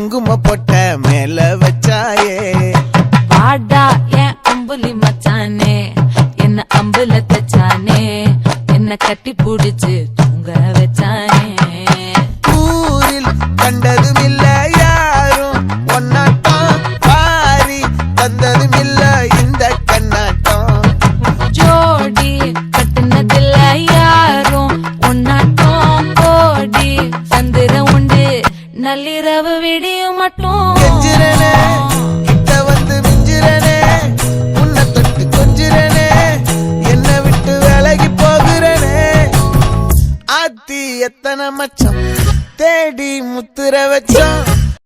குங்கும பொட்ட மேல வச்சாயே வாடா என் அம்புலி மச்சானே என்ன அம்புல தச்சானே என்ன கட்டி புடிச்சு தூங்க வச்சானே ஊரில் கண்டதும் இல்ல யாரும் ஒன்னாட்டம் பாரி தந்ததும் இல்ல இந்த கண்ணாட்டம் ஜோடி கட்டுனதில்ல யாரும் ஒன்னாட்டம் கோடி சந்திரம் உண்டு நள்ளிரவு விடியும் மட்டும் கெஞ்சிரனே கிட்ட வந்து மிஞ்சிரனே உன்னை தொட்டு கொஞ்சிரனே என்ன விட்டு விலகி போகிறனே ஆத்தி எத்தனை மச்சம் தேடி முத்துற வச்சோம்